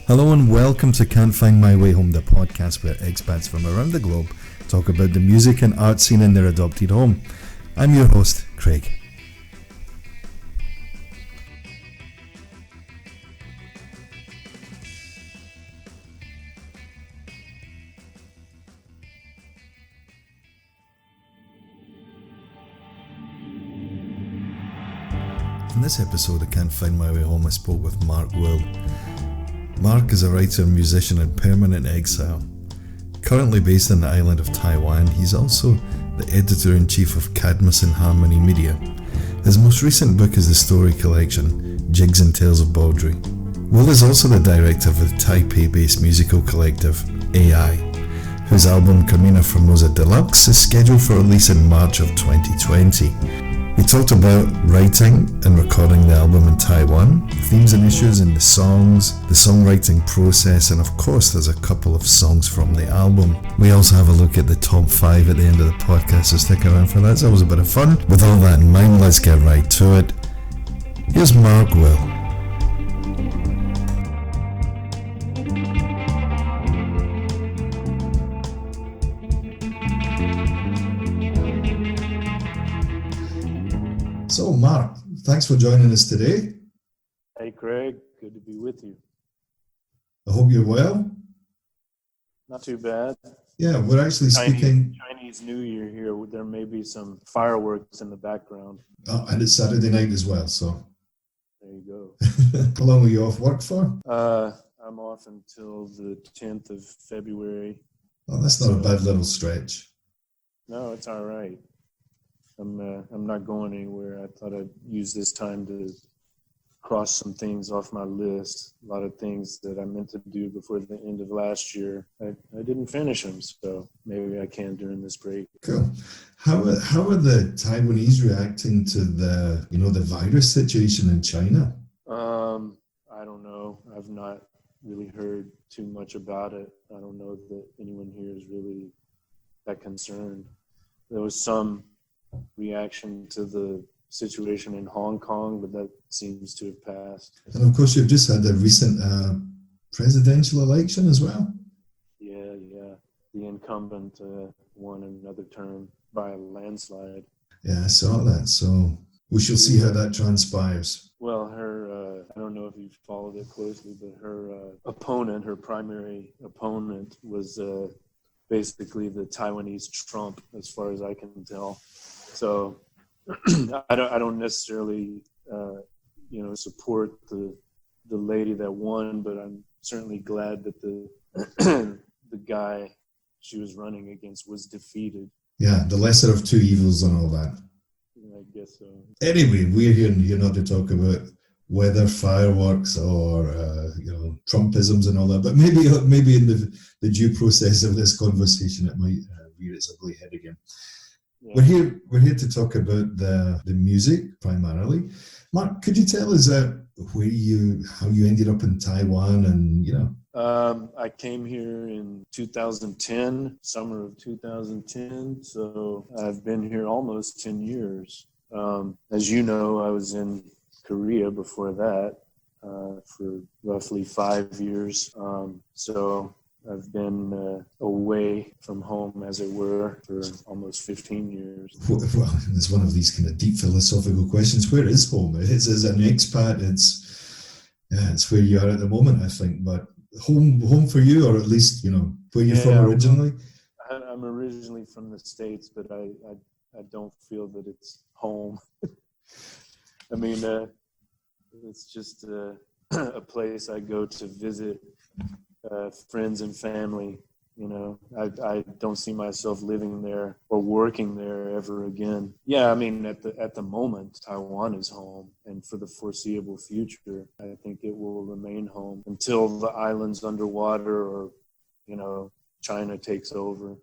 Hello and welcome to Can't Find My Way Home, the podcast where expats from around the globe talk about the music and art scene in their adopted home. I'm your host, Craig. In this episode of Can't Find My Way Home, I spoke with Mark Will. Mark is a writer, musician and permanent exile. Currently based in the island of Taiwan, he's also the editor-in-chief of Cadmus Harmony Media. His most recent book is the story collection, Jigs Tales of Bawdry. Will is also the director of the Taipei-based musical collective, AI, whose album Carmina Formosa Deluxe is scheduled for release in March of 2020. We talked about writing and recording the album in Taiwan, themes and issues in the songs, the songwriting process, and of course there's a couple of songs from the album. We also have a look at the top 5 at the end of the podcast, so stick around for that. It's always a bit of fun. With all that in mind, let's get right to it. Here's Mark Will. So Mark, thanks for joining us today. Hey Craig, good to be with you. I hope you're well. Not too bad. Yeah, we're actually speaking... Chinese New Year here. There may be some fireworks in the background. Oh, and it's Saturday night as well, so... There you go. How long were you off work for? I'm off until the 10th of February. Oh, that's not a bad little stretch. No, it's all right. I'm not going anywhere. I thought I'd use this time to cross some things off my list. A lot of things that I meant to do before the end of last year. I didn't finish them, so maybe I can during this break. Cool. How are the Taiwanese reacting to the virus situation in China? I don't know. I've not really heard too much about it. I don't know that anyone here is really that concerned. There was some reaction to the situation in Hong Kong, but that seems to have passed. And of course, you've just had a recent presidential election as well. Yeah. The incumbent won another term by a landslide. Yeah, I saw that. So we shall see how that transpires. Well, I don't know if you've followed it closely, but her primary opponent was basically the Taiwanese Trump, as far as I can tell. So I don't necessarily support the lady that won, but I'm certainly glad that the guy she was running against was defeated. Yeah, the lesser of two evils and all that. I guess so. Anyway, we're here not to talk about weather, fireworks, or Trumpisms and all that. But maybe in the due process of this conversation, it might rear its ugly head again. Yeah. We're here to talk about the music primarily. Mark, could you tell us how you ended up in Taiwan and I came here in 2010, summer of 2010. So I've been here almost 10 years. As you know, I was in Korea before that for roughly 5 years. So I've been away from home, as it were, for almost 15 years. Well, it's one of these kind of deep philosophical questions. Where is home? It's as an expat, it's where you are at the moment, I think. But home for you, or at least where you're from originally. I'm originally from the States, but I don't feel that it's home. I mean, it's just a place I go to visit friends and family. I don't see myself living there or working there ever again. Yeah, I mean, at the moment, Taiwan is home, and for the foreseeable future, I think it will remain home until the island's underwater or, China takes over.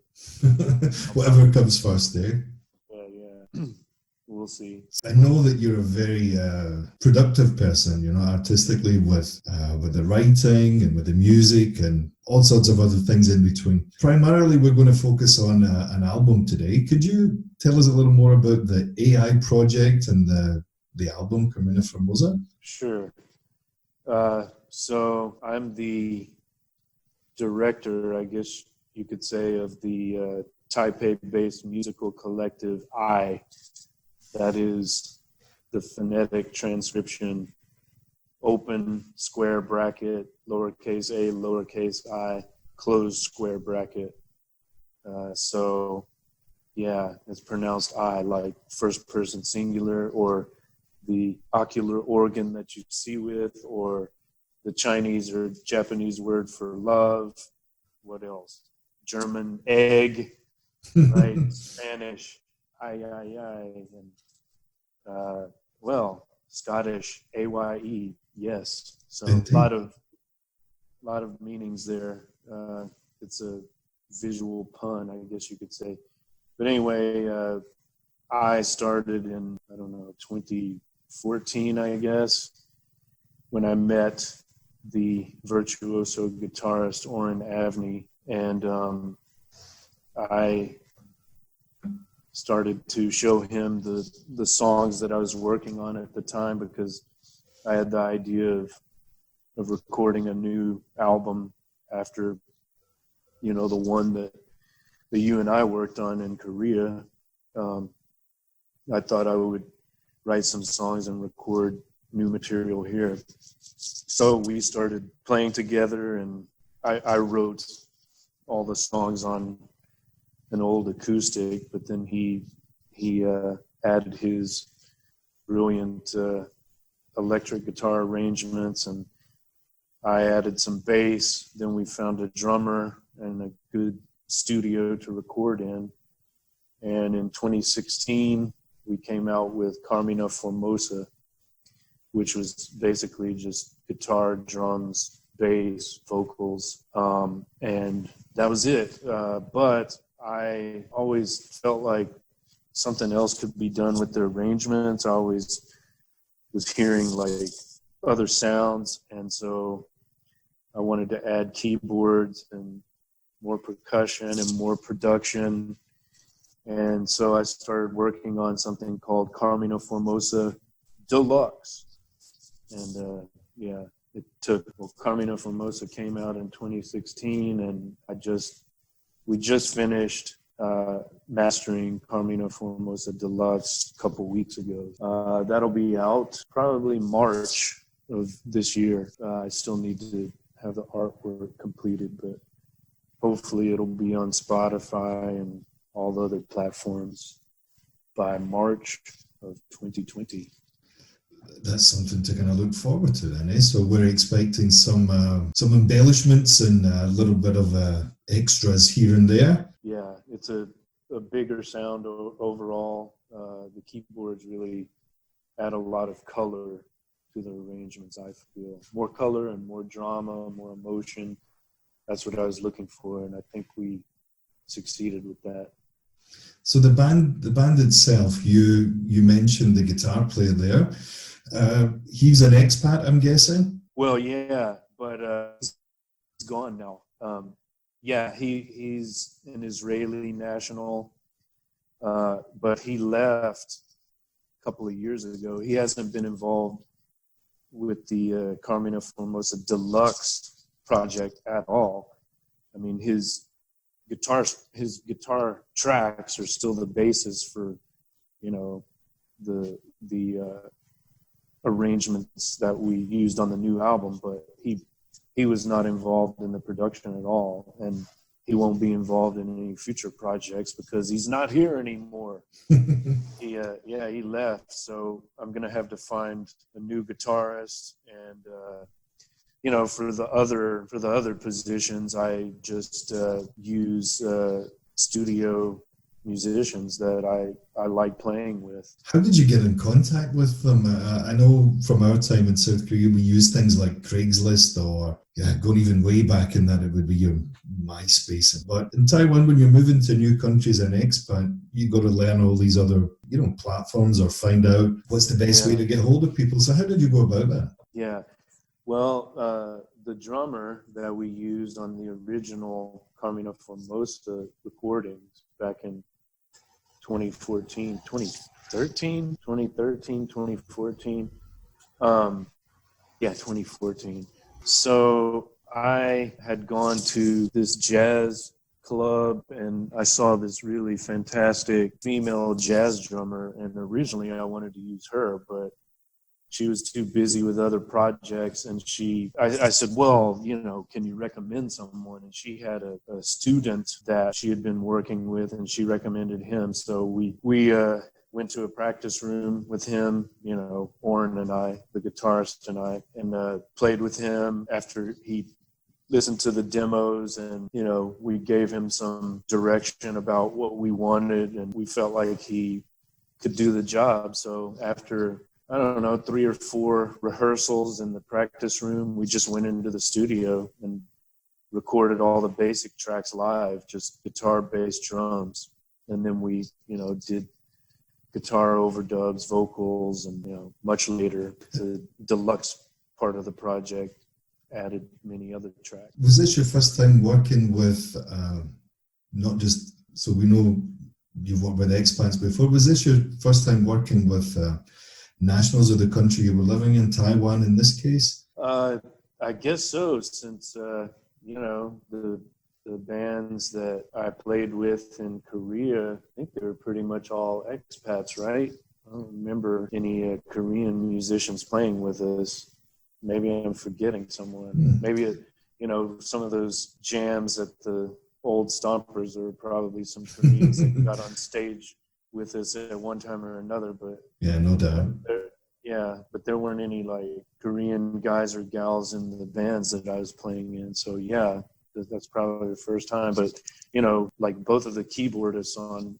Whatever comes first, eh? Yeah. we'll see. I know that you're a very productive person, artistically with the writing and with the music and all sorts of other things in between. Primarily, we're going to focus on an album today. Could you tell us a little more about the AI project and the album, Carmina Formosa? Sure. So I'm the director, I guess you could say, of the Taipei-based musical collective I. That is the phonetic transcription, open square bracket, lowercase a, lowercase I, closed square bracket. So, yeah, it's pronounced I, like first person singular, or the ocular organ that you see with, or the Chinese or Japanese word for love. What else? German egg, right? Spanish, I, and Scottish, AYE, yes. So a lot of meanings there. It's a visual pun, I guess you could say. But anyway, I started in, 2014, I guess, when I met the virtuoso guitarist Oren Avni, and I started to show him the songs that I was working on at the time, because I had the idea of recording a new album after, the one that you and I worked on in Korea. I thought I would write some songs and record new material here. So we started playing together, and I wrote all the songs on an old acoustic, but then he added his brilliant electric guitar arrangements, and I added some bass. Then we found a drummer and a good studio to record in. And in 2016, we came out with Carmina Formosa, which was basically just guitar, drums, bass, vocals, and that was it. But I always felt like something else could be done with the arrangements. I always was hearing like other sounds, and so I wanted to add keyboards and more percussion and more production. And so I started working on something called Carmina Formosa Deluxe. And Carmina Formosa came out in 2016, and we just finished mastering Carmina Formosa Deluxe a couple weeks ago. That'll be out probably March of this year. I still need to have the artwork completed, but hopefully it'll be on Spotify and all the other platforms by March of 2020. That's something to kind of look forward to then, eh? So we're expecting some embellishments and a little bit of extras here and there. Yeah, it's a bigger sound overall. The keyboards really add a lot of color to the arrangements, I feel. More color and more drama, more emotion. That's what I was looking for, and I think we succeeded with that. So the band itself, you mentioned the guitar player there. He's an expat, I'm guessing? Well, yeah, but he's gone now. He's an Israeli national, but he left a couple of years ago. He hasn't been involved with the Carmina Formosa Deluxe project at all. I mean, his guitar tracks are still the basis for, the arrangements that we used on the new album, but he was not involved in the production at all, and he won't be involved in any future projects because he's not here anymore. He left, so I'm gonna have to find a new guitarist, and for the other positions, I just use studio musicians that I like playing with. How did you get in contact with them? I know from our time in South Korea, we used things like Craigslist or going even way back in that, it would be your MySpace. But in Taiwan, when you're moving to new countries and expat, you got to learn all these other, platforms or find out what's the best way to get hold of people. So how did you go about that? Yeah. Well, the drummer that we used on the original Carmina Formosa recordings back in 2014. Yeah, 2014. So I had gone to this jazz club and I saw this really fantastic female jazz drummer, and originally I wanted to use her, but she was too busy with other projects, and I said, well, can you recommend someone? And she had a student that she had been working with, and she recommended him. So we went to a practice room with him, Oren and I, the guitarist and I, and played with him after he listened to the demos, and, we gave him some direction about what we wanted, and we felt like he could do the job. So after, 3 or 4 rehearsals in the practice room, we just went into the studio and recorded all the basic tracks live, just guitar, bass, drums. And then we, did guitar overdubs, vocals, and, much later, the deluxe part of the project added many other tracks. Was this your first time working with, not just, so we know you've worked with expats before, was this your first time working with nationals of the country you were living in, Taiwan in this case? I guess so, since, the bands that I played with in Korea, I think they were pretty much all expats, right? I don't remember any Korean musicians playing with us. Maybe I'm forgetting someone. Maybe, some of those jams at the old Stompers are probably some Koreans that got on stage with us at one time or another, but yeah, no doubt. But there weren't any like Korean guys or gals in the bands that I was playing in. So yeah, that's probably the first time. But like both of the keyboardists on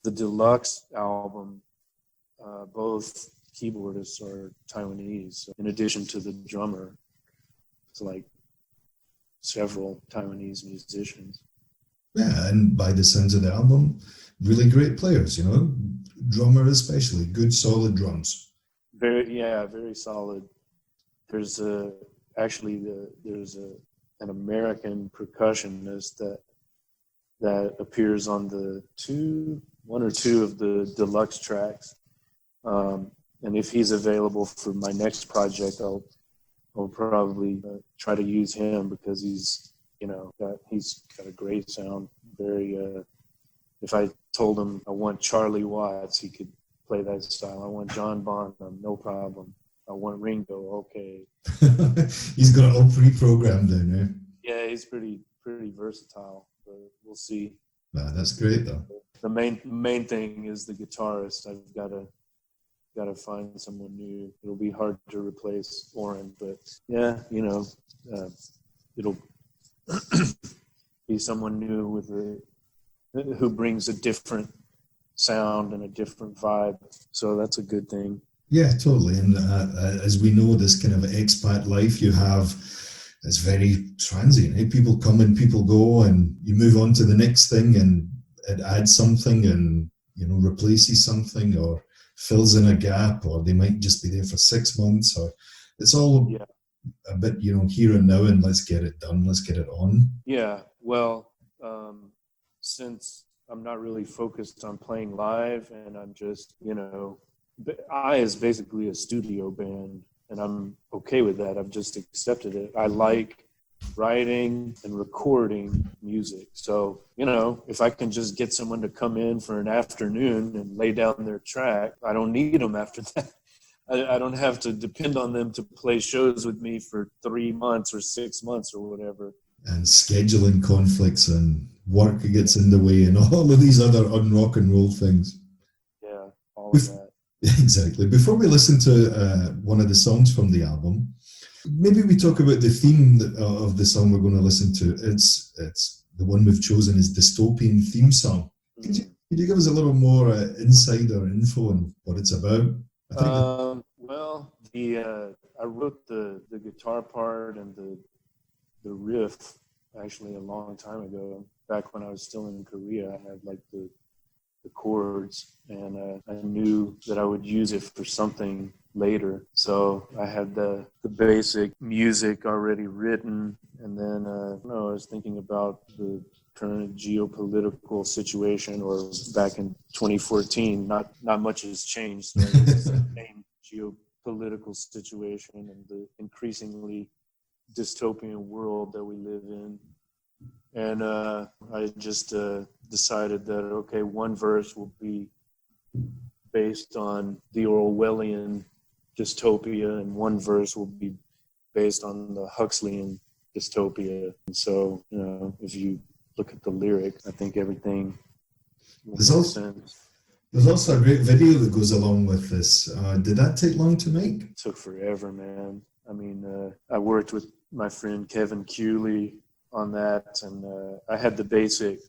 the deluxe album, both keyboardists are Taiwanese. So in addition to the drummer, it's like several Taiwanese musicians. Yeah, and by the sounds of the album, really great players, drummer especially, good solid drums. Very solid. There's an American percussionist that appears on one or two of the deluxe tracks. And if he's available for my next project, I'll probably try to use him because he's got a great sound. If I told him I want Charlie Watts, he could play that style. I want John Bonham, no problem. I want Ringo, okay. He's got it all pre-programmed down there. Yeah, he's pretty versatile, but we'll see. Nah, that's great though. The main thing is the guitarist. I've got to find someone new. It'll be hard to replace Oren, but yeah, it'll be someone new who brings a different sound and a different vibe. So that's a good thing. Yeah, totally. And as we know, this kind of expat life you have is very transient. Eh? People come and people go, and you move on to the next thing, and it adds something and replaces something or fills in a gap, or they might just be there for 6 months, or it's all a bit here and now, and let's get it done, let's get it on. Yeah, well, since I'm not really focused on playing live, and I'm just I is basically a studio band, and I'm okay with that. I've just accepted it. I like writing and recording music. So, if I can just get someone to come in for an afternoon and lay down their track, I don't need them after that. I don't have to depend on them to play shows with me for 3 months or 6 months or whatever. And scheduling conflicts and work gets in the way and all of these other un-rock and roll things. Yeah, all of that. Exactly. Before we listen to one of the songs from the album, maybe we talk about the theme of the song we're going to listen to. It's the one we've chosen is Dystopian Theme Song. Could you give us a little more insight or info on what it's about? Well, I wrote the guitar part and the riff actually a long time ago. Back when I was still in Korea, I had like the chords, and I knew that I would use it for something later. So I had the basic music already written, and then I was thinking about the current geopolitical situation, or back in 2014, not much has changed. Like, it's the same geopolitical situation and the increasingly dystopian world that we live in. And I just decided that, okay, one verse will be based on the Orwellian dystopia, and one verse will be based on the Huxleyan dystopia. And so, if you look at the lyric, I think everything makes sense. There's also a great video that goes along with this. Did that take long to make? It took forever, man. I mean, I worked with my friend Kevin Kewley on that, and I had the basic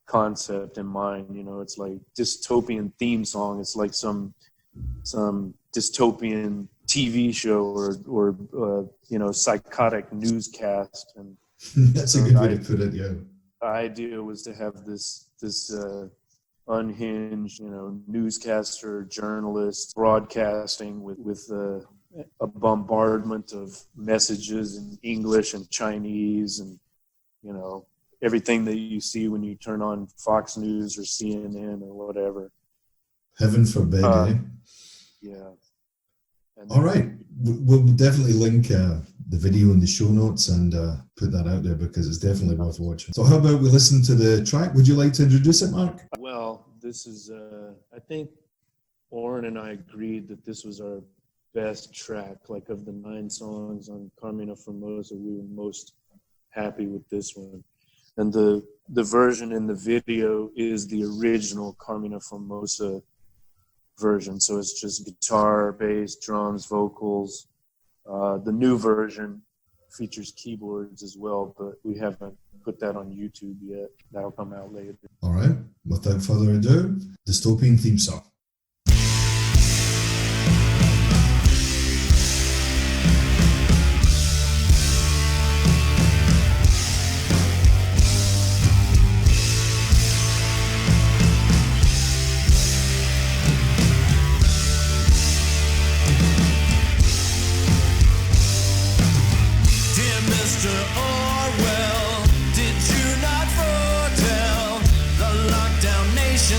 concept in mind. It's like dystopian theme song. It's like some dystopian TV show or psychotic newscast. And that's a good way to put it. Yeah. The idea was to have this unhinged, newscaster, journalist broadcasting with a bombardment of messages in English and Chinese, and everything that you see when you turn on Fox News or CNN or whatever. Heaven forbid, eh? Yeah. And all right, we'll definitely link the video in the show notes and put that out there, because it's definitely worth watching. So how about we listen to the track? Would you like to introduce it, Mark? Well, this is, I think Oren and I agreed that this was our best track. Like, of the 9 songs on Carmina Formosa, we were most happy with this one. And the version in the video is the original Carmina Formosa version. So it's just guitar, bass, drums, vocals. The new version features keyboards as well, but we haven't put that on YouTube yet. That'll come out later. All right. Without further ado, Dystopian Theme Song.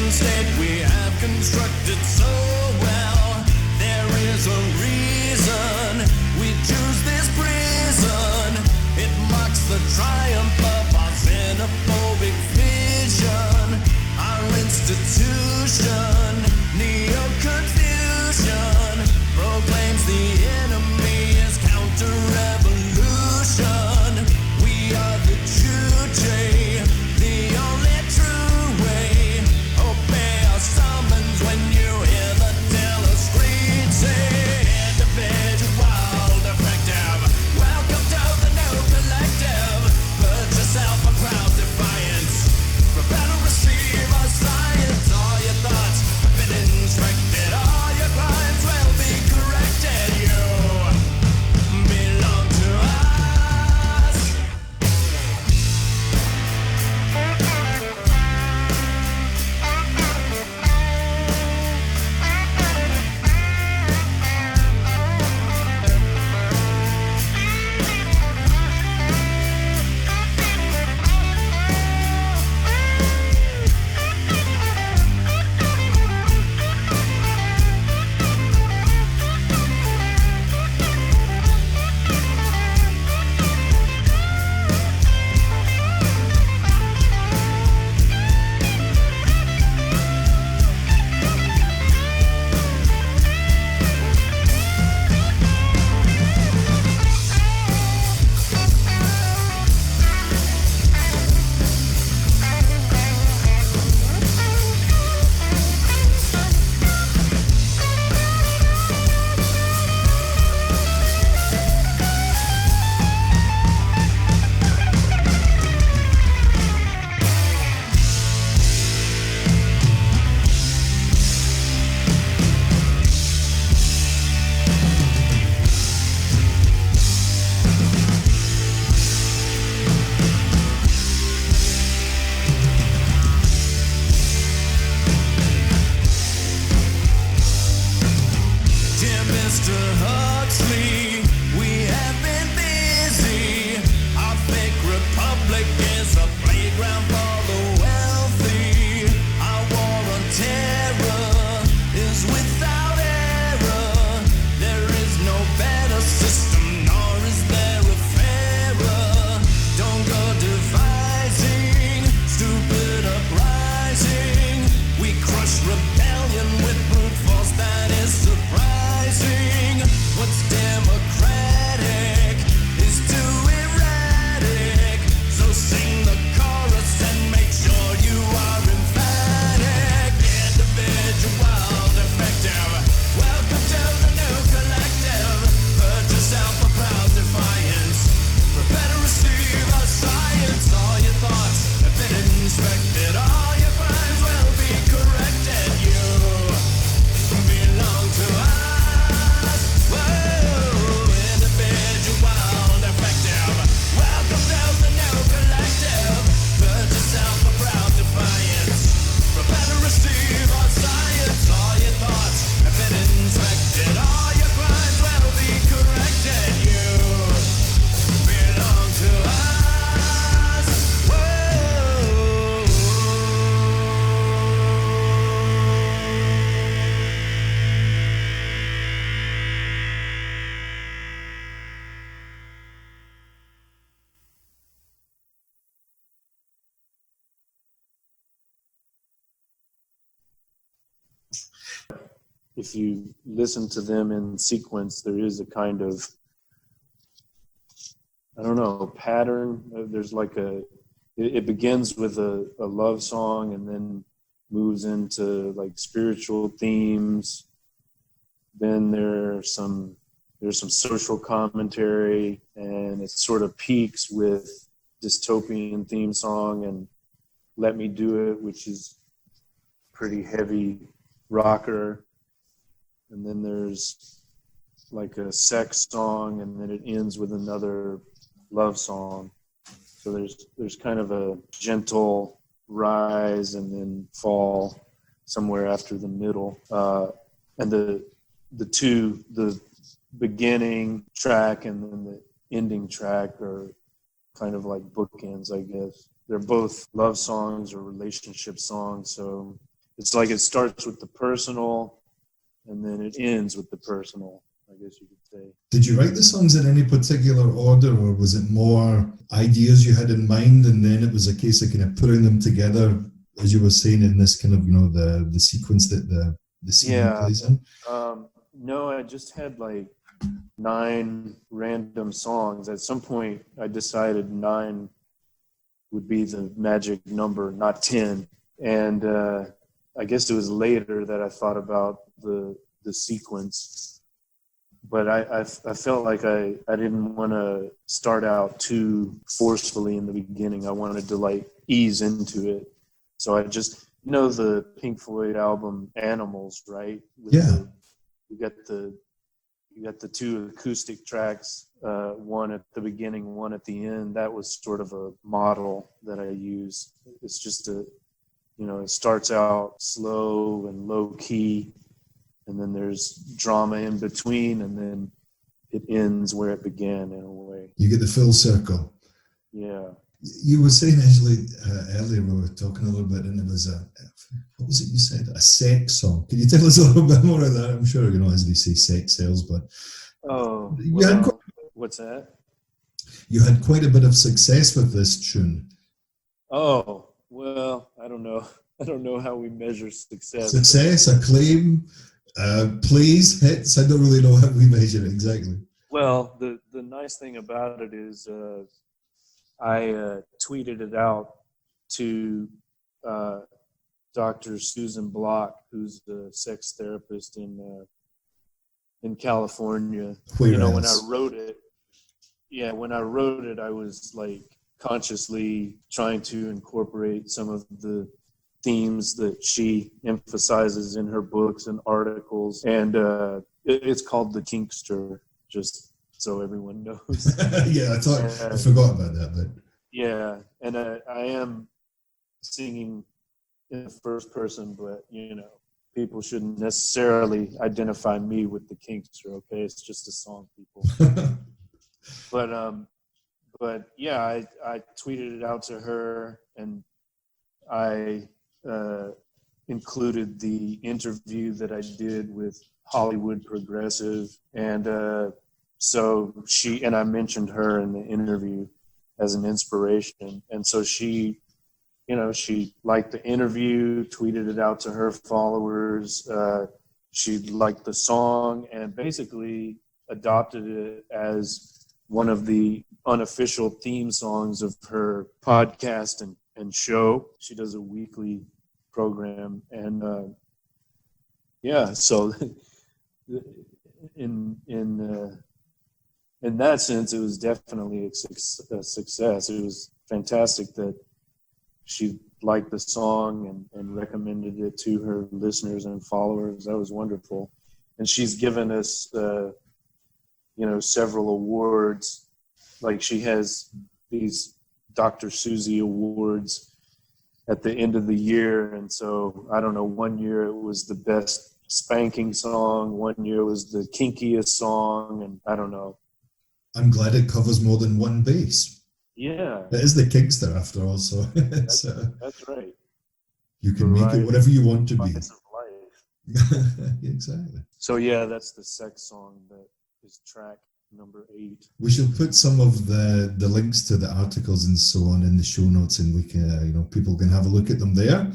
State we have constructed so well. There is a reason we choose this prison. It marks the triumph of our xenophobic vision. Our institution, neo-confusion, proclaims the enemy is counter-revolution. We are the Juche, the only true way. Obey our summons when you hear the if you listen to them in sequence, there is a kind of, I don't know, pattern. There's like it begins with a love song and then moves into like spiritual themes. Then there's some social commentary, and it sort of peaks with dystopian theme song and Let Me Do It, which is pretty heavy rocker. And then there's like a sex song, and then it ends with another love song. So there's kind of a gentle rise and then fall somewhere after the middle. And the beginning track and then the ending track are kind of like bookends, I guess. They're both love songs or relationship songs. So it's like it starts with the personal and then it ends with the personal, I guess you could say. Did you write the songs in any particular order, or was it more ideas you had in mind and then it was a case of kind of putting them together, as you were saying, in this kind of, the sequence that the scene plays in? No, I just had like 9 random songs. At some point, I decided 9 would be the magic number, not 10. And I guess it was later that I thought about the sequence. But I felt like I didn't want to start out too forcefully in the beginning. I wanted to like ease into it. So I just, the Pink Floyd album Animals, right? You got the 2 acoustic tracks, one at the beginning, one at the end. That was sort of a model that I use. It's just it starts out slow and low key, and then there's drama in between, and then it ends where it began in a way. You get the full circle. Yeah. You were saying, actually, earlier we were talking a little bit, and there was what was it you said? A sex song. Can you tell us a little bit more of that? I'm sure, as they say, sex sells, but... Oh, what's that? You had quite a bit of success with this tune. Oh, well, I don't know. I don't know how we measure success. Success, acclaim, plays, hits. I don't really know how we measure it exactly. Well, the nice thing about it is I tweeted it out to Dr. Susan Block, who's the sex therapist in California. When I wrote it, I was like consciously trying to incorporate some of the themes that she emphasizes in her books and articles, and it's called the Kinkster, just so everyone knows. Yeah, I forgot about that, but yeah, and I am singing in the first person, but people shouldn't necessarily identify me with the Kinkster. Okay, it's just a song, people. But yeah, I tweeted it out to her, and I included the interview that I did with Hollywood Progressive, and so I mentioned her in the interview as an inspiration, and so she liked the interview, tweeted it out to her followers. She liked the song and basically adopted it as one of the unofficial theme songs of her podcast and show. She does a weekly program, and so in that sense, it was definitely a success. It was fantastic that she liked the song and recommended it to her listeners and followers. That was wonderful. And she's given us, several awards. Like she has these Dr. Susie Awards at the end of the year. And so, I don't know, one year it was the best spanking song. One year it was the kinkiest song. And I don't know. I'm glad it covers more than one base. Yeah. It is the Kinkster after all, so that's right. You can make it whatever you want to be. Life. Exactly. So yeah, that's the sex song that is track number 8. We shall put some of the links to the articles and so on in the show notes, and we can, people can have a look at them there.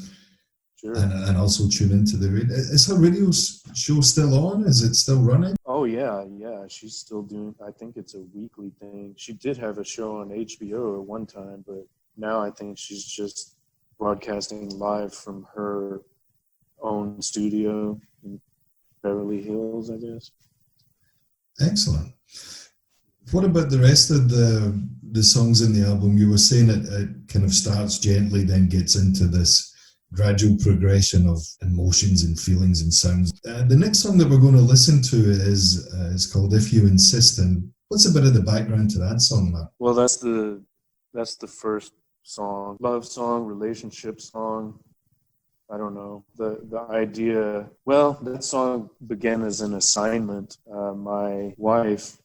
Sure. and also tune into the radio. Is her radio show still on? Is it still running? Oh yeah, yeah. She's still doing. I think it's a weekly thing. She did have a show on HBO at one time, but now I think she's just broadcasting live from her own studio in Beverly Hills, I guess. Excellent. What about the rest of the songs in the album? You were saying it kind of starts gently, then gets into this gradual progression of emotions and feelings and sounds. The next song that we're going to listen to is called If You Insist. And what's a bit of the background to that song, Matt? Well, that's the first song, love song, relationship song. I don't know. The idea, well, that song began as an assignment. My wife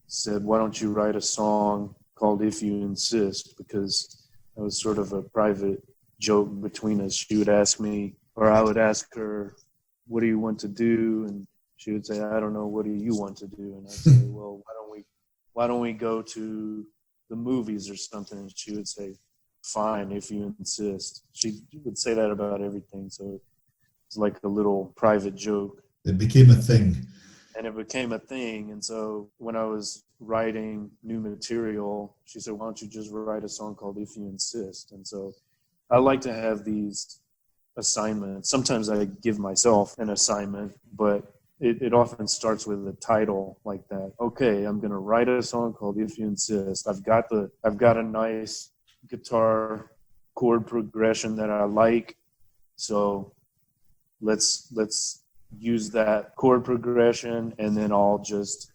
said, why don't you write a song called If You Insist? Because it was sort of a private joke between us. She would ask me, or I would ask her, what do you want to do? And she would say, I don't know, what do you want to do? And I'd say, well, why don't we go to the movies or something? And she would say, fine, if you insist. She would say that about everything. So it's like a little private joke. It became a thing. And it became a thing. And so when I was writing new material, she said, why don't you just write a song called If You Insist? And so I like to have these assignments. Sometimes I give myself an assignment, but it often starts with a title like that. Okay, I'm going to write a song called If You Insist. I've got a nice guitar chord progression that I like. So let's use that chord progression, and then I'll just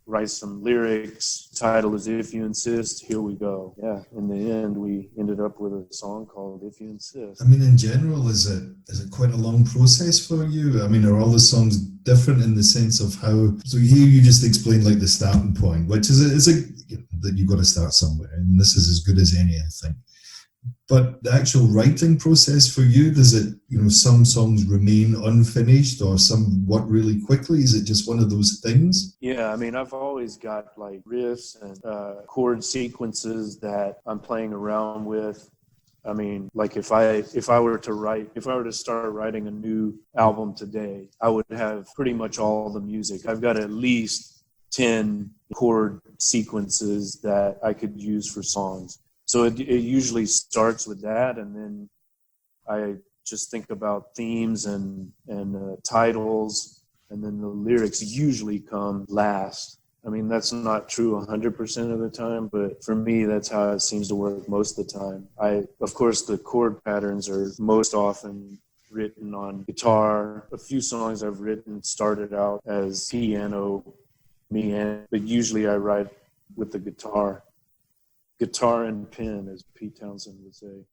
write some lyrics. Title is If You Insist. Here we go. Yeah, in the end, we ended up with a song called If You Insist. I mean, in general, is it quite a long process for you? I mean, are all the songs different in the sense of how? So here you just explained like the starting point, which is that you've got to start somewhere, and this is as good as any, I think. But the actual writing process for you, does it, some songs remain unfinished or some what really quickly? Is it just one of those things? Yeah, I mean, I've always got like riffs and chord sequences that I'm playing around with. I mean, like if I were to start writing a new album today, I would have pretty much all the music. I've got at least 10 chord sequences that I could use for songs. So it usually starts with that, and then I just think about themes and titles, and then the lyrics usually come last. I mean, that's not true 100% of the time, but for me, that's how it seems to work most of the time. Of course, the chord patterns are most often written on guitar. A few songs I've written started out as piano, but usually I write with the guitar. Guitar and pen, as Pete Townsend would say.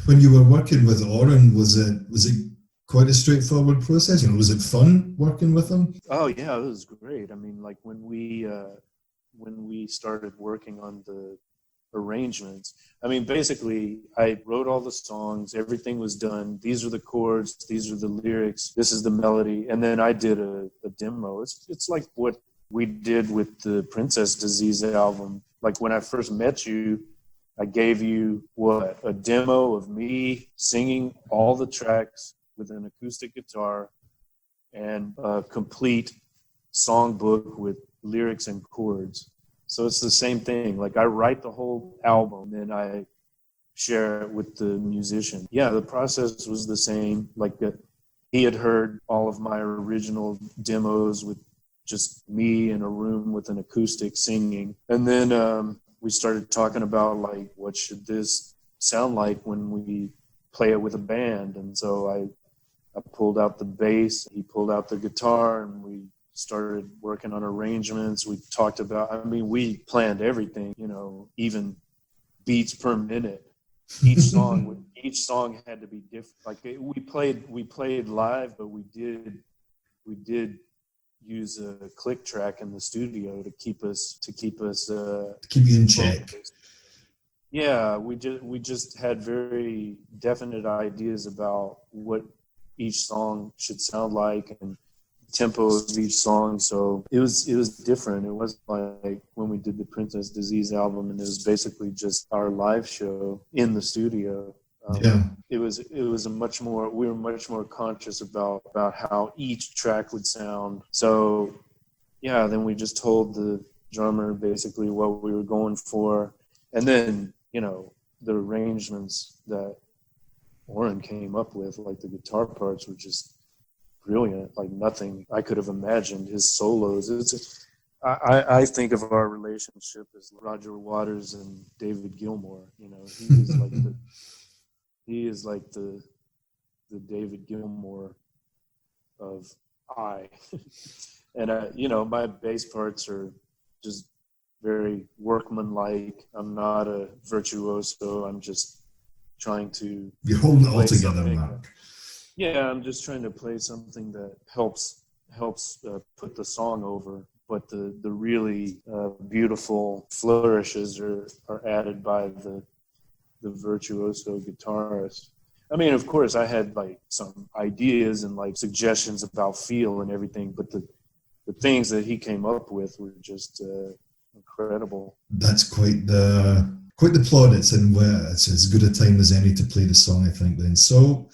When you were working with Oren, was it quite a straightforward process? Was it fun working with him? Oh yeah, it was great. I mean, like when we started working on the arrangements, I mean, basically I wrote all the songs, everything was done. These are the chords, these are the lyrics, this is the melody, and then I did a demo. It's like what we did with the Princess Disease album. Like when I first met you, I gave you a demo of me singing all the tracks with an acoustic guitar and a complete songbook with lyrics and chords. So it's the same thing. Like I write the whole album, then I share it with the musician. Yeah, the process was the same. Like he had heard all of my original demos with just me in a room with an acoustic singing. And then we started talking about like, what should this sound like when we play it with a band? And so I pulled out the bass, he pulled out the guitar, and we started working on arrangements. We talked about, I mean, we planned everything, even beats per minute. Each song had to be different. Like we played live, but we did use a click track in the studio to keep you in check. Yeah, we just had very definite ideas about what each song should sound like and tempo of each song. So it was different. It wasn't like when we did the Princess Disease album and it was basically just our live show in the studio. It was a much more, we were much more conscious about how each track would sound. So yeah, then we just told the drummer basically what we were going for, and then the arrangements that Oren came up with, like the guitar parts, were just brilliant, like nothing I could have imagined. His solos, I think of our relationship as Roger Waters and David Gilmour. He is like the David Gilmour of I. And my bass parts are just very workmanlike. I'm not a virtuoso. I'm just trying to. You're holding it all together, Mark. Yeah, I'm just trying to play something that helps put the song over. But the really beautiful flourishes are added by the virtuoso guitarist. I mean, of course, I had like some ideas and like suggestions about feel and everything, but the things that he came up with were just incredible. That's quite the plaudits, and it's as good a time as any to play the song, I think. Then so.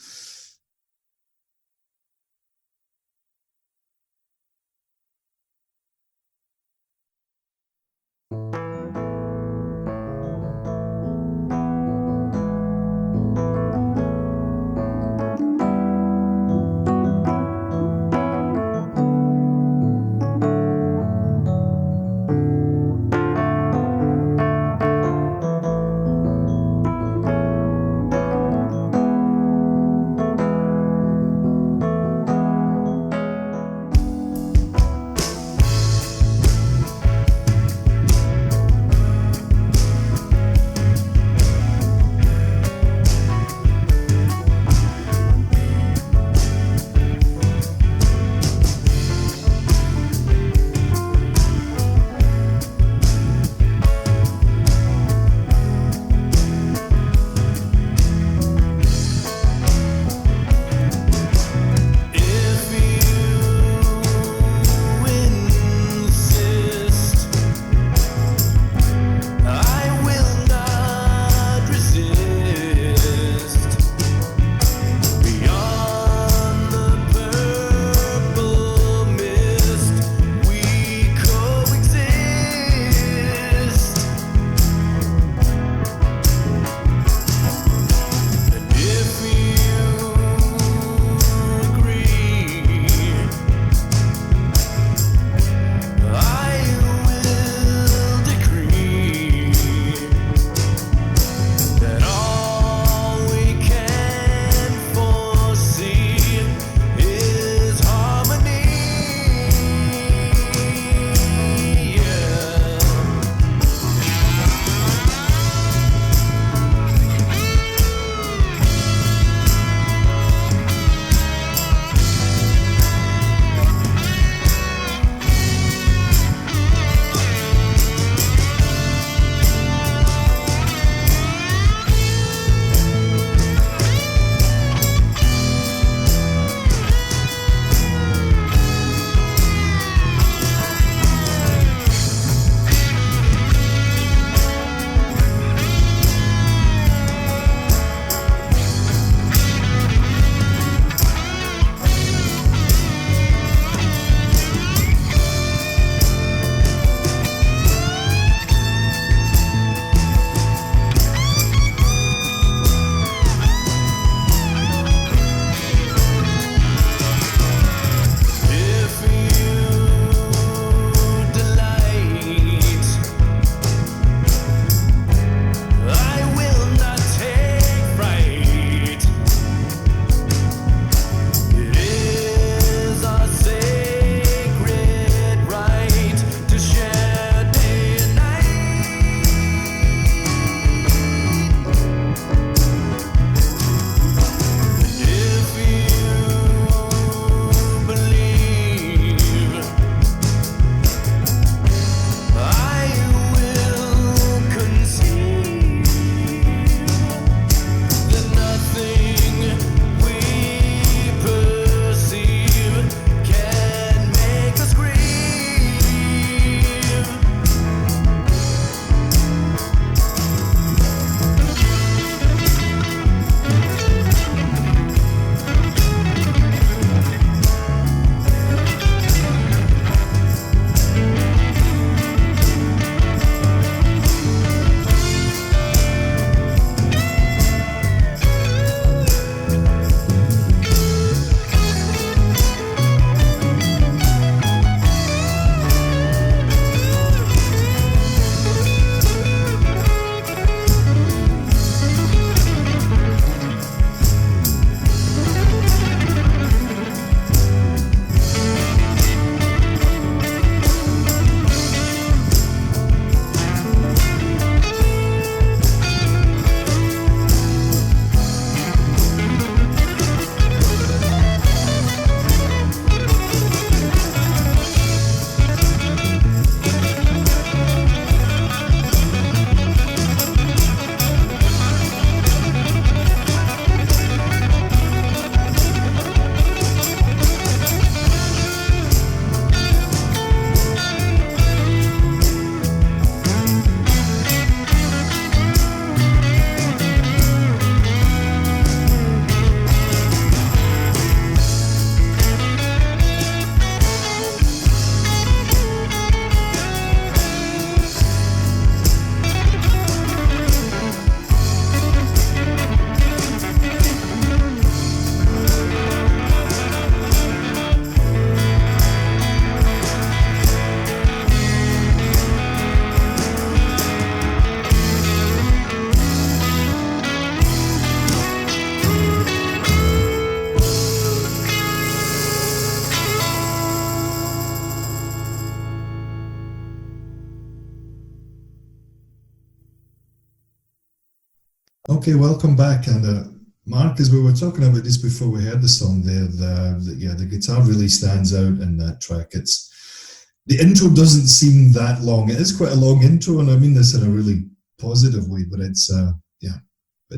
Okay, welcome back. And Mark, as we were talking about just before we heard the song there, the guitar really stands out in that track. The intro doesn't seem that long. It is quite a long intro, and I mean this in a really positive way, but it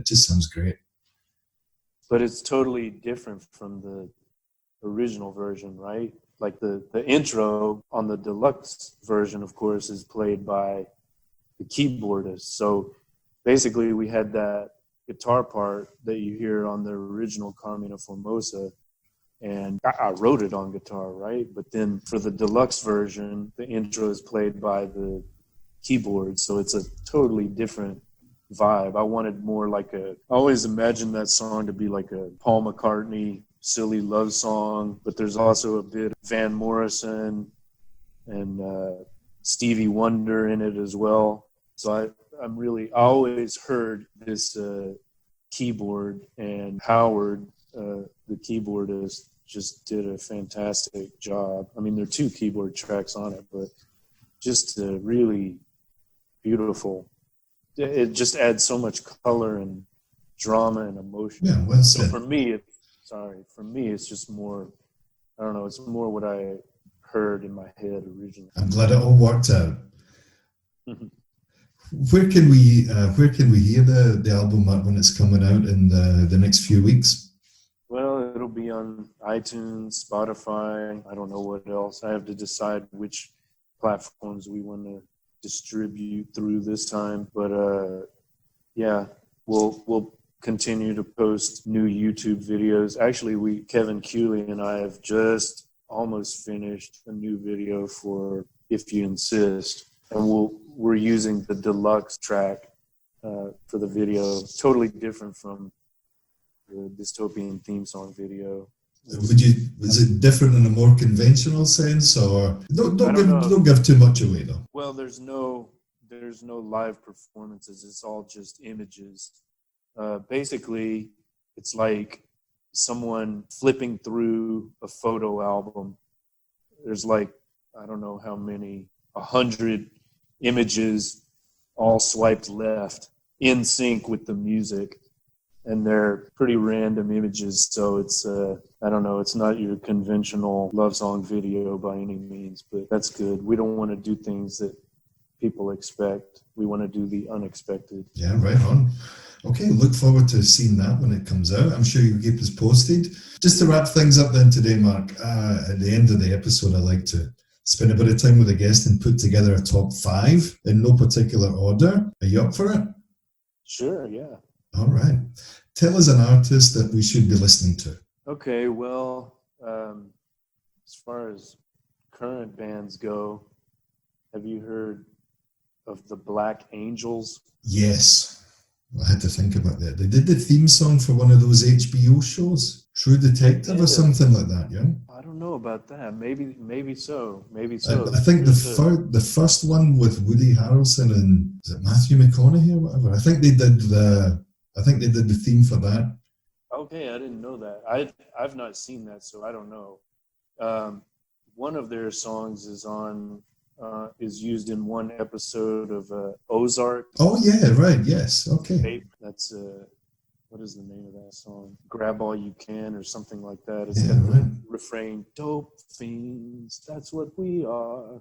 just sounds great. But it's totally different from the original version, right? Like the intro on the deluxe version, of course, is played by the keyboardist. So basically we had that guitar part that you hear on the original Carmina Formosa, and I wrote it on guitar, right? But then for the deluxe version, the intro is played by the keyboard, so it's a totally different vibe. I wanted more like I always imagined that song to be like a Paul McCartney silly love song, but there's also a bit of Van Morrison and Stevie Wonder in it as well. So I always heard this keyboard, and Howard, the keyboardist, just did a fantastic job. I mean, there are 2 keyboard tracks on it, but just really beautiful. It just adds so much color and drama and emotion. Yeah, well said. So for me, it's just more, I don't know, it's more what I heard in my head originally. I'm glad it all worked out. Where can we hear the album when it's coming out in the next few weeks? Well, it'll be on iTunes, Spotify. I don't know what else. I have to decide which platforms we want to distribute through this time. But yeah, we'll continue to post new YouTube videos. Actually, Kevin Kewley and I have just almost finished a new video for If You Insist, and we're using the deluxe track for the video. Totally different from the dystopian theme song video. Is it different in a more conventional sense, or don't give too much away though? Well, there's no live performances. It's all just images. Basically, it's like someone flipping through a photo album. There's like, I don't know how many, 100 images all swiped left in sync with the music. And they're pretty random images, so it's, I don't know, it's not your conventional love song video by any means, but that's good. We don't want to do things that people expect. We want to do the unexpected. Yeah, right on. Okay, look forward to seeing that when it comes out. I'm sure you'll keep us posted. Just to wrap things up then today, Mark, at the end of the episode, I like to spend a bit of time with a guest and put together a top 5 in no particular order. Are you up for it? Sure, yeah. All right. Tell us an artist that we should be listening to. Okay, well, as far as current bands go, have you heard of the Black Angels? Yes. I had to think about that. They did the theme song for one of those HBO shows, True Detective or something like that, yeah? I don't know about that. Maybe so. I think the first one with Woody Harrelson and is it Matthew McConaughey or whatever? I think they did the theme for that. Okay, I didn't know that. I've not seen that, so I don't know. One of their songs is used in one episode of Ozark. Oh yeah, right. Yes. Okay. That's what is the name of that song? Grab All You Can or something like that. It's yeah, got right. the refrain, "Dope fiends, that's what we are."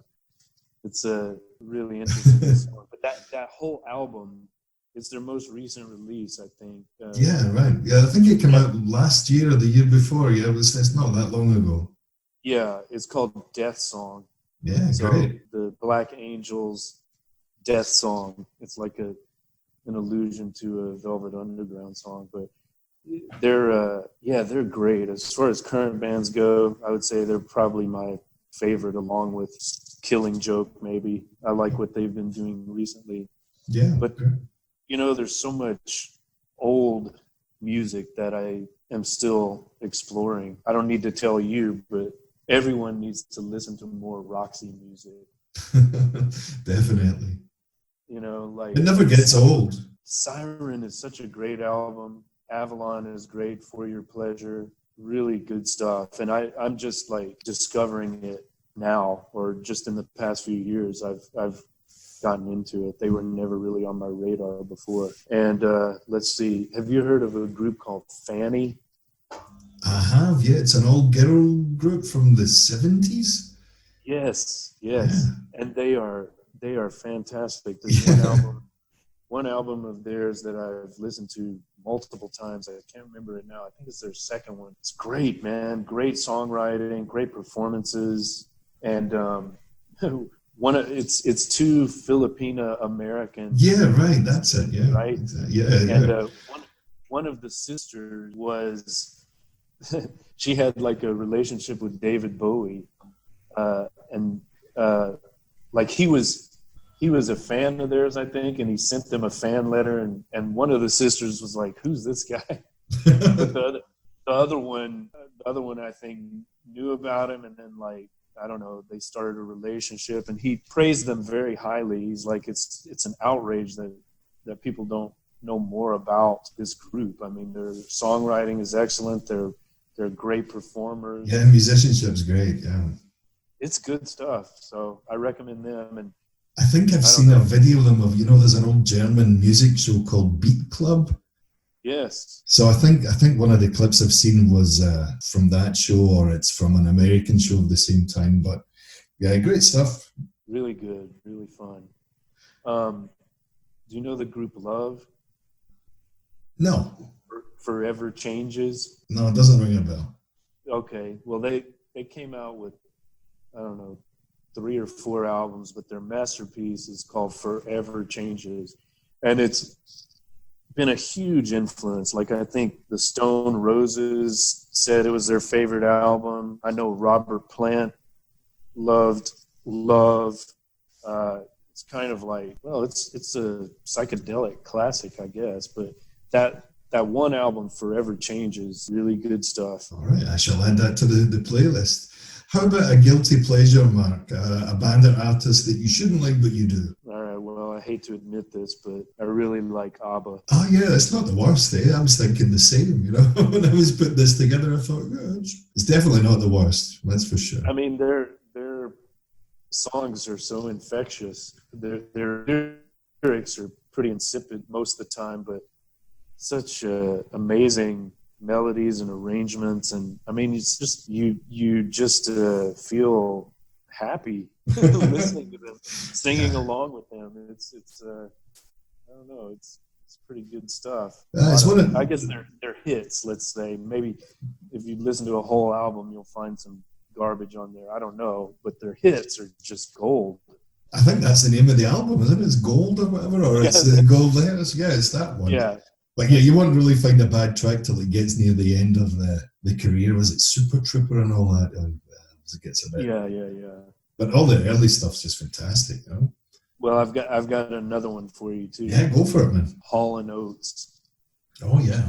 It's a really interesting song. But that whole album, it's their most recent release, I think. Yeah, right. Yeah, I think it came out last year or the year before. Yeah, it's not that long ago. Yeah, it's called Death Song. Yeah, so great. The Black Angels Death Song. It's like an allusion to a Velvet Underground song, but they're great. As far as current bands go, I would say they're probably my favorite, along with Killing Joke. Maybe I like what they've been doing recently. Yeah, but there's so much old music that I am still exploring. I don't need to tell you, but everyone needs to listen to more Roxy music. Definitely. Like it never gets old. Siren is such a great album. Avalon is great. For Your Pleasure, really good stuff. And I'm just like discovering it now, or just in the past few years. I've gotten into it. They were never really on my radar before. And let's see, have you heard of a group called Fanny? I have, yeah. It's an all-girl group from the 70s. Yes. Yeah. And they are fantastic. There's one album of theirs that I've listened to multiple times. I can't remember it now. I think it's their second one. It's great, man. Great songwriting, great performances, and it's two Filipina Americans. Yeah, right. That's it. Yeah, right. Yeah. And one of the sisters was she had like a relationship with David Bowie, and like he was a fan of theirs, I think, and he sent them a fan letter, and one of the sisters was like, "Who's this guy?" But the other one I think knew about him, and then like, I don't know, they started a relationship, and he praised them very highly. He's like, it's an outrage that people don't know more about this group. I mean, their songwriting is excellent. They're great performers. Yeah, musicianship's great. Yeah, it's good stuff. So I recommend them. And I think I've seen a video of them there's an old German music show called Beat Club. Yes. So I think one of the clips I've seen was from that show, or it's from an American show of the same time. But yeah, great stuff. Really good, really fun. Do you know the group Love? No. Forever Changes? No, it doesn't ring a bell. Okay, well they came out with, I don't know, 3 or 4 albums, but their masterpiece is called Forever Changes, and it's been a huge influence. Like, I think the Stone Roses said it was their favorite album. I know Robert Plant loved Love. It's kind of like, well, it's a psychedelic classic, I guess, but that one album, Forever Changes, really good stuff. All right, I shall add that to the playlist. How about a guilty pleasure, Mark? A band or artist that you shouldn't like, but you do? All right, well, I hate to admit this, but I really like ABBA. Oh, yeah, it's not the worst, eh? I was thinking the same, when I was putting this together. I thought, yeah, it's definitely not the worst, that's for sure. I mean, their songs are so infectious. Their lyrics are pretty insipid most of the time, but such amazing melodies and arrangements, and I mean, it's just you just feel happy listening to them, singing along with them. It's I don't know, it's pretty good stuff. I guess they're hits. Let's say, maybe if you listen to a whole album, you'll find some garbage on there. I don't know, but their hits are just gold. I think that's the name of the album, isn't it? It's Gold or whatever, or it's Gold Letters. Yeah, it's that one. Yeah. But yeah, you won't really find a bad track till it gets near the end of the career. Was it Super Trooper and all that? It gets a bit. Yeah. But all the early stuff's just fantastic, Well, I've got another one for you too. Yeah, go for it, man. Hall and Oates. Oh yeah.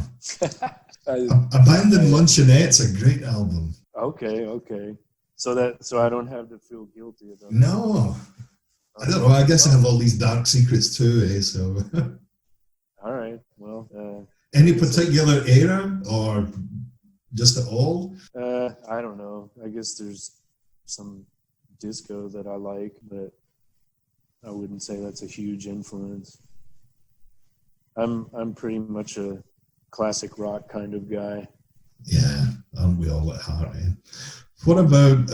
Abandoned Luncheonette's a great album. Okay. So I don't have to feel guilty about it. No. I don't know. I guess I have all these dark secrets too, eh? So. All right. Well. Any particular era or just at all? I don't know. I guess there's some disco that I like, but I wouldn't say that's a huge influence. I'm pretty much a classic rock kind of guy. Yeah, aren't we all at heart, eh? What about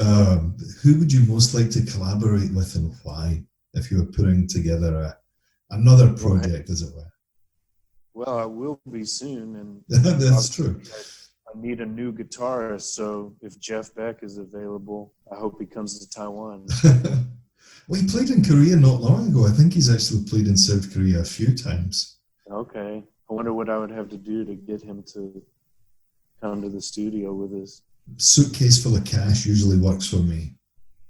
who would you most like to collaborate with and why, if you were putting together another project, as it were? Well, I will be soon, and that's true. I need a new guitarist, so if Jeff Beck is available, I hope he comes to Taiwan. Well, he played in Korea not long ago. I think he's actually played in South Korea a few times. Okay. I wonder what I would have to do to get him to come to the studio with us. Suitcase full of cash usually works for me.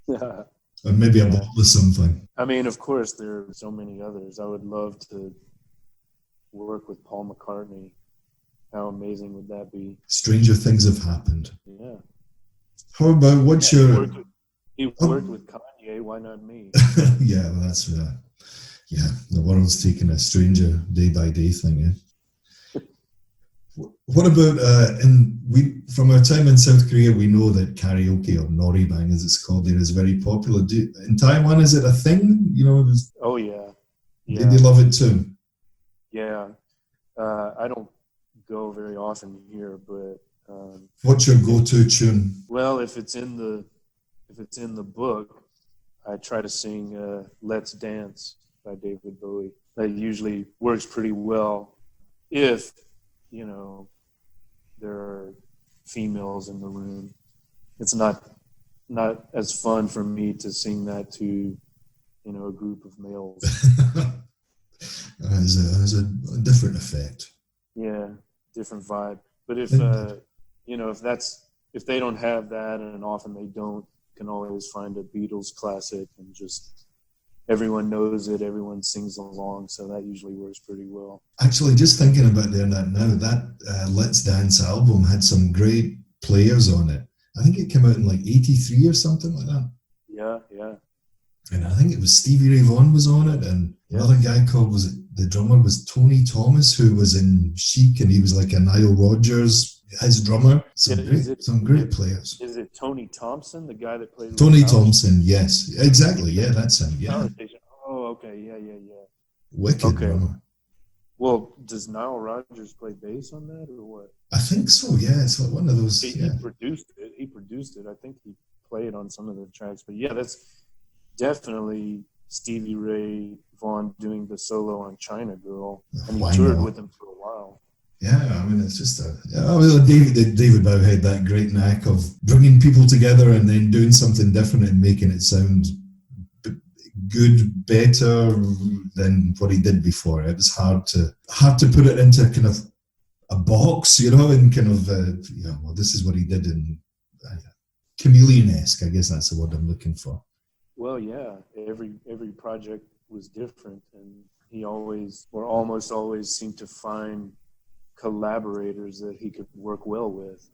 Or maybe a bottle of something. I mean, of course, there are so many others. I would love to work with Paul McCartney. How amazing would that be? Stranger things have happened. Yeah. How about what's your... He worked with Kanye, why not me? Yeah, well, that's... the world's taking a stranger day by day thing, eh? What about from our time in South Korea, we know that karaoke, or noribang as it's called there, is very popular. In Taiwan, is it a thing? Oh yeah, They love it too. Yeah, I don't go very often here, but what's your go-to tune? Well, if it's in the book, I try to sing "Let's Dance" by David Bowie. That usually works pretty well if there are females in the room. It's not as fun for me to sing that to a group of males. There's a different effect. Yeah, different vibe. But if if they don't have that, and often they don't, you can always find a Beatles classic and just everyone knows it, everyone sings along, so that usually works pretty well. Actually, just thinking about that now, that Let's Dance album had some great players on it. I think it came out in like 83 or something like that. Yeah. And I think it was Stevie Ray Vaughan was on it, and another guy called, the drummer was Tony Thomas, who was in Chic, and he was like a Nile Rodgers, his drummer. Some great players. Is it Tony Thompson, the guy that played? Tony Thompson, yes, exactly. Yeah, that's him. Yeah. Oh, okay. Yeah. Wicked drummer. Well, does Nile Rodgers play bass on that, or what? I think so. Yeah, it's like one of those. He produced it. I think he played on some of the tracks, but yeah, that's definitely Stevie Ray Vaughan doing the solo on China Girl, and he toured with him for a while. Yeah, I mean, it's just David Bowie had that great knack of bringing people together and then doing something different and making it sound good, better than what he did before. It was hard to put it into kind of a box, and kind of well, this is what he did, in chameleon-esque. I guess that's the word I'm looking for. Well, yeah, every project was different, and he always, or almost always, seemed to find collaborators that he could work well with,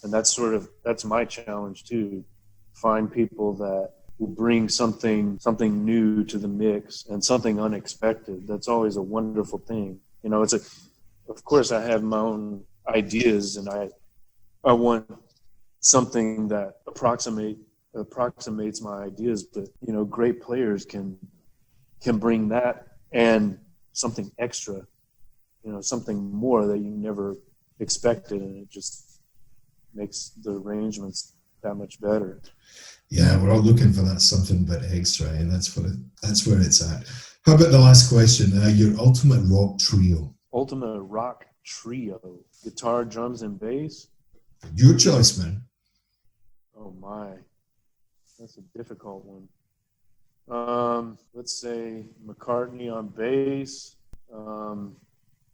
and that's my challenge too. Find people that will bring something new to the mix and something unexpected. That's always a wonderful thing. Of course I have my own ideas, and I want something that approximates my ideas, but great players can bring that and something extra, something more that you never expected, and it just makes the arrangements that much better. Yeah, we're all looking for that something but extra, and that's where it's at. How about the last question? Your ultimate rock trio. Ultimate rock trio. Guitar, drums, and bass. Your choice, man. Oh my, that's a difficult one. Let's say McCartney on bass,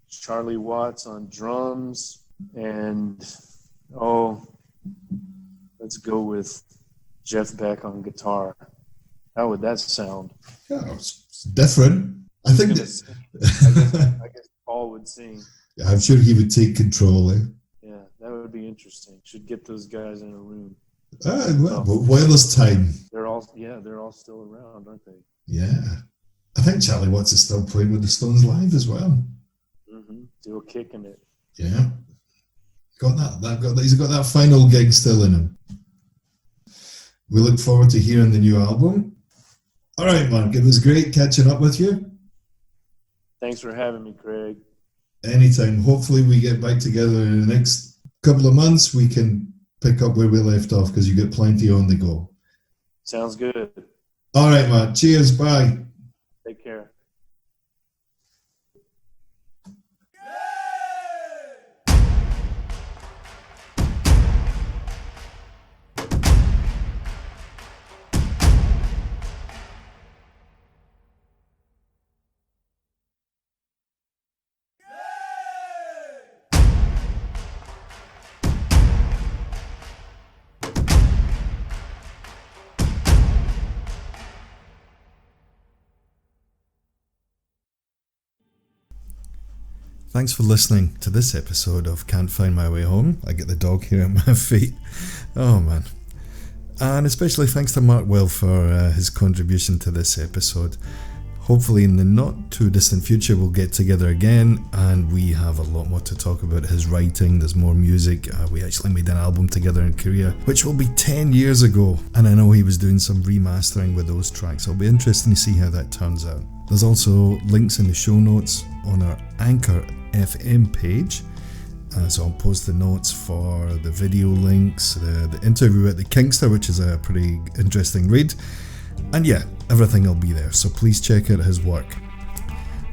Charlie Watts on drums, and let's go with Jeff Beck on guitar. How would that sound? Yeah, it's different. I think I guess Paul would sing. Yeah, I'm sure he would take control. Yeah, that would be interesting. Should get those guys in a room. While there's time. They're all still around, aren't they? Yeah. I think Charlie Watts is still playing with the Stones live as well. Mm-hmm. Still kicking it. Yeah. He's got that final gig still in him. We look forward to hearing the new album. All right, Mark, it was great catching up with you. Thanks for having me, Craig. Anytime. Hopefully we get back together in the next couple of months. We can pick up where we left off, because you got plenty on the go. Sounds good. All right, man. Cheers. Bye. Take care. Thanks for listening to this episode of Can't Find My Way Home. I get the dog here at my feet. Oh man. And especially thanks to Mark Will for his contribution to this episode. Hopefully in the not too distant future we'll get together again and we have a lot more to talk about his writing. There's more music. We actually made an album together in Korea, which will be 10 years ago, and I know he was doing some remastering with those tracks. It'll be interesting to see how that turns out. There's also links in the show notes on our Anchor FM page. So I'll post the notes for the video links, the interview at the Kinkster, which is a pretty interesting read. And yeah, everything will be there, so please check out his work.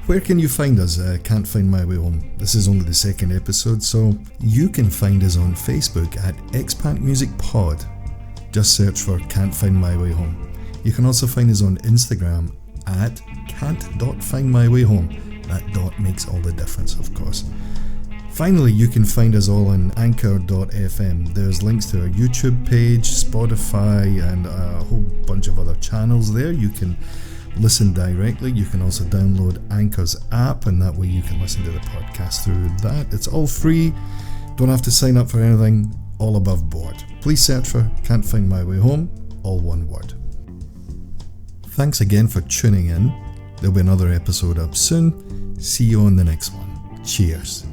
Where can you find us? Can't Find My Way Home. This is only the second episode, so you can find us on Facebook at Expat Music Pod. Just search for Can't Find My Way Home. You can also find us on Instagram at can't.findmywayhome. That dot makes all the difference, of course. Finally, you can find us all on anchor.fm. There's links to our YouTube page, Spotify, and a whole bunch of other channels there. You can listen directly. You can also download Anchor's app, and that way you can listen to the podcast through that. It's all free. Don't have to sign up for anything. All above board. Please search for Can't Find My Way Home, all one word. Thanks again for tuning in. There'll be another episode up soon. See you on the next one. Cheers.